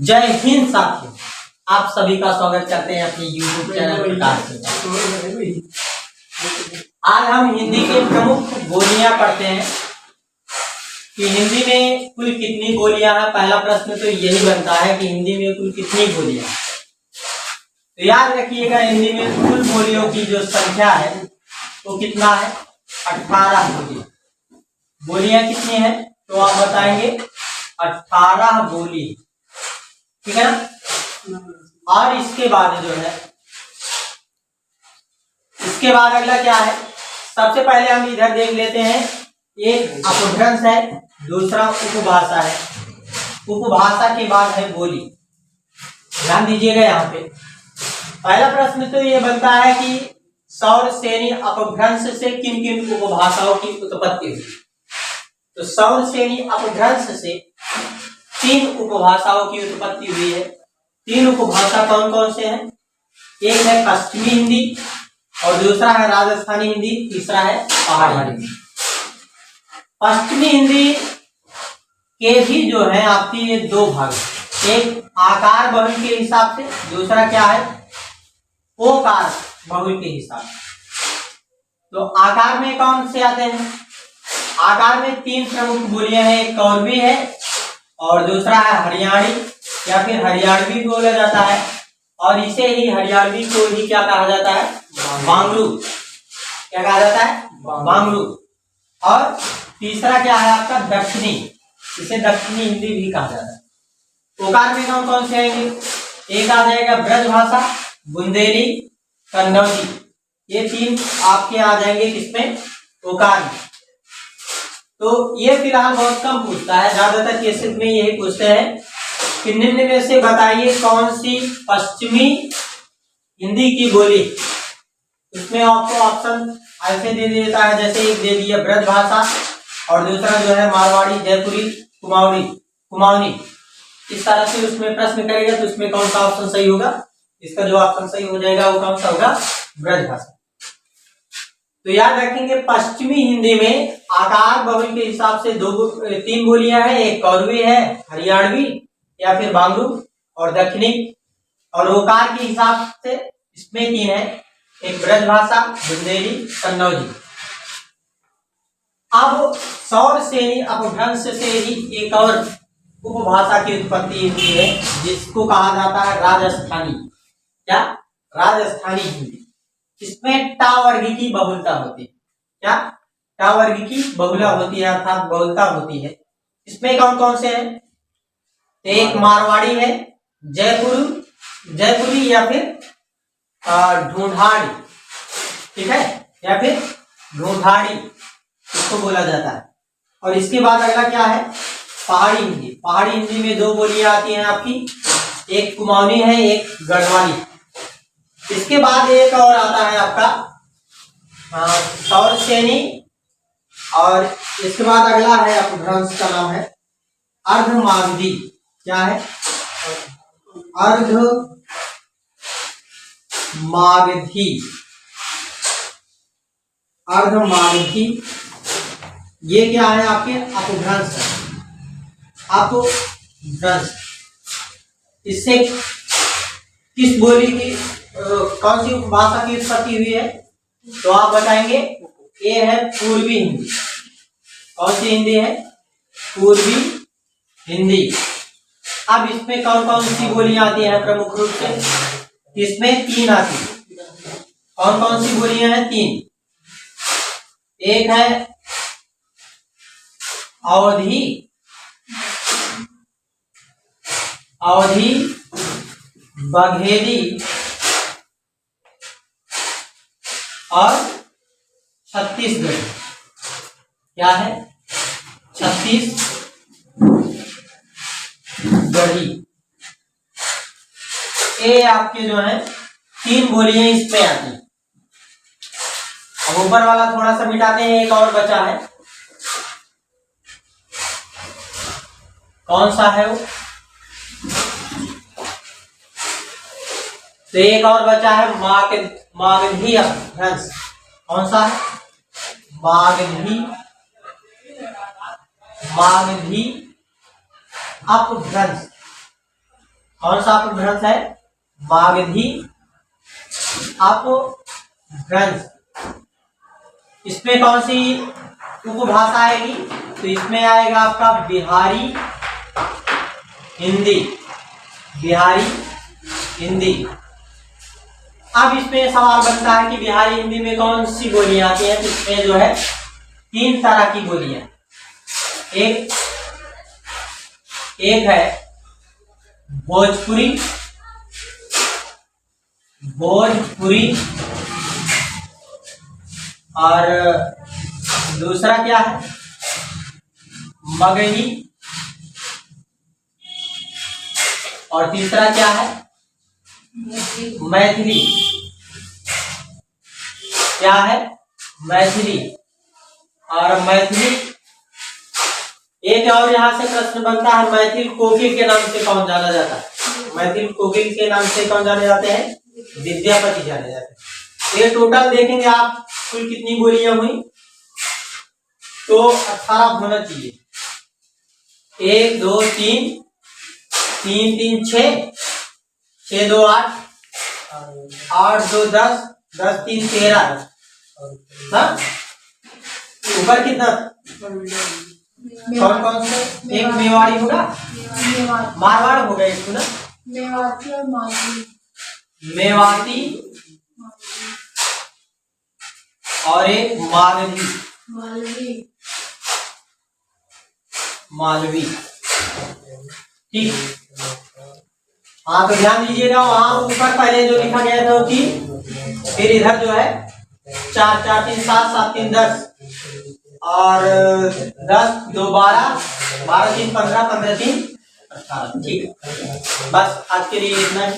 जय हिंद साथियों, आप सभी का स्वागत करते हैं अपने YouTube चैनल प्रकाश से। आज हम हिंदी के प्रमुख बोलियां पढ़ते हैं कि हिंदी में कुल कितनी बोलियां हैं। पहला प्रश्न तो यही बनता है कि हिंदी में कुल कितनी बोलियां। तो याद रखिएगा, हिंदी में कुल बोलियों की जो संख्या है वो कितना है, 18 बोलियां। बोलियां कितनी है तो आप बताएंगे 18 बोली, ठीक है ना। और इसके बाद जो है, इसके बाद अगला क्या है, सबसे पहले हम इधर देख लेते हैं। एक अपभ्रंश है, दूसरा उपभाषा है। उपभाषा के बाद है बोली। ध्यान दीजिएगा यहाँ पे पहला प्रश्न तो ये बनता है कि सौर श्रेणी अपभ्रंश से किन किन उपभाषाओं की उत्पत्ति हुई। तो सौर श्रेणी अपभ्रंश से 3 उपभाषाओं की उत्पत्ति हुई है। 3 उपभाषा कौन कौन से हैं? एक है पश्चिमी हिंदी, और दूसरा है राजस्थानी हिंदी, तीसरा है पहाड़ी हिंदी। पश्चिमी हिंदी के भी जो है आपकी ये 2 भाग, एक आकार बहुल के हिसाब से, दूसरा क्या है ओकार बहुल के हिसाब से। तो आकार में कौन से आते हैं? आकार में 3 प्रमुख बोलियां हैं। एक कौरवी है, और दूसरा है हरियाणी या फिर हरियाणवी बोला जाता है, और इसे ही हरियाणवी को ही क्या कहा जाता है, बांग्लू। क्या कहा जाता है, बांग्लू। और तीसरा क्या है आपका दक्षिणी, इसे दक्षिणी हिंदी भी कहा जाता है। ओकार में कौन कौन से आएंगे? एक आ जाएगा ब्रजभाषा, बुंदेली, कन्नौजी। ये 3 आपके आ जाएंगे किसमें, ओकार में। तो ये फिलहाल बहुत कम पूछता है, ज्यादातर केसेस में यही पूछते हैं कि निम्न में से बताइए कौन सी पश्चिमी हिंदी की बोली। इसमें आपको ऑप्शन ऐसे दे देता है, जैसे एक दे दिया ब्रजभाषा, और दूसरा जो है मारवाड़ी, जयपुरी, कुमाऊनी। इस तरह से उसमें प्रश्न करेगा तो उसमें कौन सा ऑप्शन सही होगा? इसका जो ऑप्शन सही हो जाएगा वो कौन सा होगा, ब्रजभाषा। तो याद रखेंगे पश्चिमी हिंदी में आकार बहुल के हिसाब से 3 बोलियां हैं। एक कौरवी है, हरियाणवी या फिर बांग्लू, और दक्षिणी। और ओकार के हिसाब से इसमें 3 है, एक ब्रजभाषा, बुंदेली, कन्नौजी। अब सौर श्रेणी अपभ्रंश से ही एक और उपभाषा की उत्पत्ति हुई है, जिसको कहा जाता है राजस्थानी। क्या? राजस्थानी हिंदी। इसमें टा वर्ग की बहुलता होती है। क्या? टा वर्ग की बहुला होती है, अर्थात बहुलता होती है। इसमें कौन कौन से हैं? एक मारवाड़ी है, जयपुरी या फिर ढूंढाड़ी, ठीक है, या फिर ढूंढाड़ी इसको बोला जाता है। और इसके बाद अगला क्या है, पहाड़ी हिंदी। पहाड़ी हिंदी में 2 बोलियां आती हैं आपकी, एक कुमाऊनी है, एक गढ़वाली। इसके बाद एक और आता है आपका सौर श्रेणी, और इसके बाद अगला है अपभ्रंश का नाम है अर्धमागधी। क्या है? अर्धमागधी। ये क्या है आपके अपभ्रंश है, अपभ्रंश। इससे किस बोली की कौन सी भाषा की उत्पत्ति हुई है? तो आप बताएंगे ये है पूर्वी हिंदी। कौन सी हिंदी है? पूर्वी हिंदी। अब इसमें कौन कौन सी बोलियां आती हैं प्रमुख रूप से? इसमें 3 आती है। कौन कौन सी बोलियां हैं? 3। एक है अवधी, बघेली और छत्तीसगढ़ी। क्या है? छत्तीसगढ़ी। ये आपके जो है 3 बोलियां इसमें आती हैं। अब ऊपर वाला थोड़ा सा मिटाते हैं, एक और बचा है। कौन सा है वो? तो एक और बचा है मागधी अपभ्रंश। कौन सा है? मागधी अपभ्रंश। कौन सा अपभ्रंश है? मागधी अपभ्रंश। इसमें कौन सी उपभाषा आएगी? तो इसमें आएगा आपका बिहारी हिंदी। बिहारी हिंदी। अब इसमें सवाल बनता है कि बिहारी हिंदी में कौन सी बोलियां आती हैं? तो इसमें जो है 3 तरह की बोलियां। एक है भोजपुरी, और दूसरा क्या है? मगही, और तीसरा क्या है? मैथिली। क्या है? मैथिली। और मैथिली, एक और यहाँ से प्रश्न बनता है, मैथिल कोकिल के नाम से कौन जाना जाता है? मैथिल कोकिल के नाम से कौन जाने जाते हैं? विद्यापति जाने जाते हैं। ये टोटल देखेंगे आप कुल कितनी बोलियां हुई? तो 18 होना चाहिए। 1 2 3 3 3 6 6 2 8 8 2 10 10 3 13। हाँ, ऊपर कितना? कौन कौन से? एक मेवाड़ी होगा, मारवाड़ होगा इसको ना, मेवाती और एक मालवी। ठीक। हाँ, तो ध्यान दीजिएगा, वहां ऊपर पहले जो लिखा गया था 3, फिर इधर जो है 4 4 3 7 7 3 10 और 10 2 12 12 3 15 15 3 18। ठीक है, बस आज के लिए इतना ही।